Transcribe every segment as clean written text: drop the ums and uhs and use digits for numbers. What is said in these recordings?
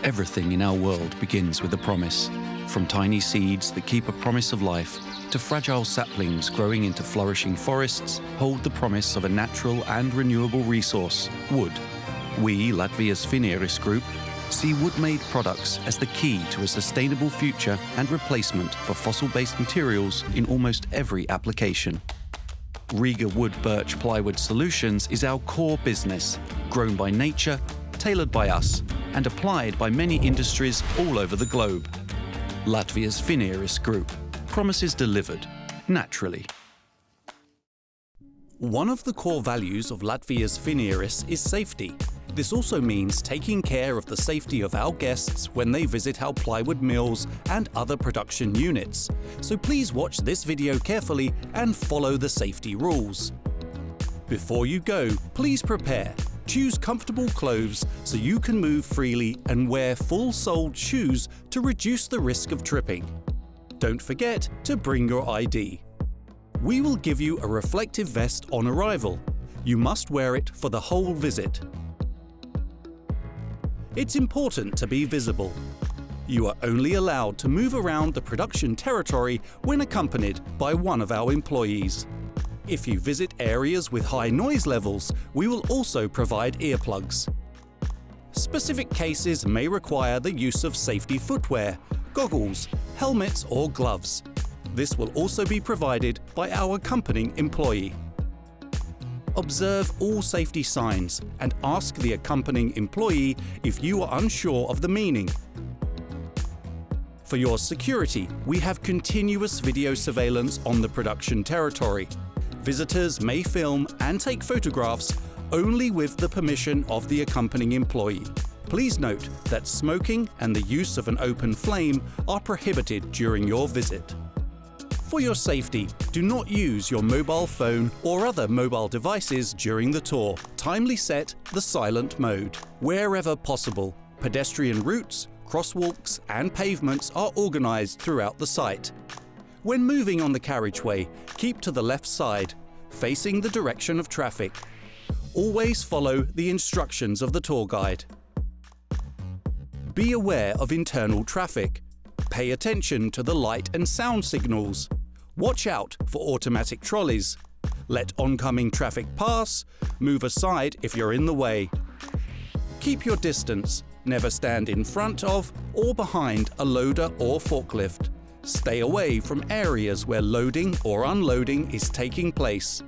Everything in our world begins with a promise. From tiny seeds that keep a promise of life, to fragile saplings growing into flourishing forests, hold the promise of a natural and renewable resource, wood. We, Latvija's Finieris Group, see wood-made products as the key to a sustainable future and replacement for fossil-based materials in almost every application. Riga Wood birch plywood solutions is our core business, grown by nature, tailored by us, and applied by many industries all over the globe. Latvija's Finieris Group. Promises delivered, naturally. One of the core values of Latvija's Finieris is safety. This also means taking care of the safety of our guests when they visit our plywood mills and other production units. So please watch this video carefully and follow the safety rules. Before you go, please prepare. Choose comfortable clothes so you can move freely and wear full-soled shoes to reduce the risk of tripping. Don't forget to bring your ID. We will give you a reflective vest on arrival. You must wear it for the whole visit. It's important to be visible. You are only allowed to move around the production territory when accompanied by one of our employees. If you visit areas with high noise levels, we will also provide earplugs. Specific cases may require the use of safety footwear, goggles, helmets or gloves. This will also be provided by our accompanying employee. Observe all safety signs and ask the accompanying employee if you are unsure of the meaning. For your security, we have continuous video surveillance on the production territory. Visitors may film and take photographs only with the permission of the accompanying employee. Please note that smoking and the use of an open flame are prohibited during your visit. For your safety, do not use your mobile phone or other mobile devices during the tour. Timely set the silent mode. Wherever possible, pedestrian routes, crosswalks and pavements are organized throughout the site. When moving on the carriageway, keep to the left side, facing the direction of traffic. Always follow the instructions of the tour guide. Be aware of internal traffic. Pay attention to the light and sound signals. Watch out for automatic trolleys. Let oncoming traffic pass. Move aside if you're in the way. Keep your distance. Never stand in front of or behind a loader or forklift. Stay away from areas where loading or unloading is taking place.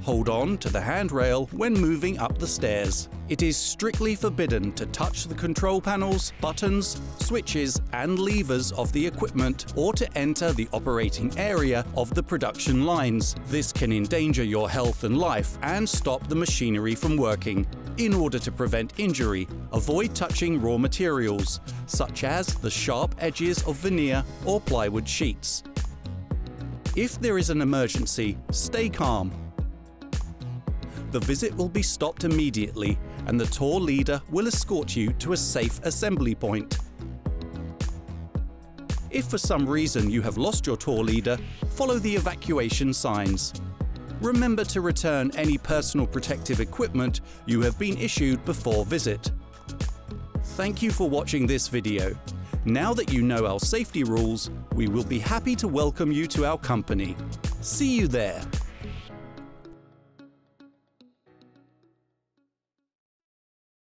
Hold on to the handrail when moving up the stairs. It is strictly forbidden to touch the control panels, buttons, switches and levers of the equipment or to enter the operating area of the production lines. This can endanger your health and life and stop the machinery from working. In order to prevent injury, avoid touching raw materials, such as the sharp edges of veneer or plywood sheets. If there is an emergency, stay calm. The visit will be stopped immediately and the tour leader will escort you to a safe assembly point. If for some reason you have lost your tour leader, follow the evacuation signs. Remember to return any personal protective equipment you have been issued before visit. Thank you for watching this video. Now that you know our safety rules, we will be happy to welcome you to our company. See you there!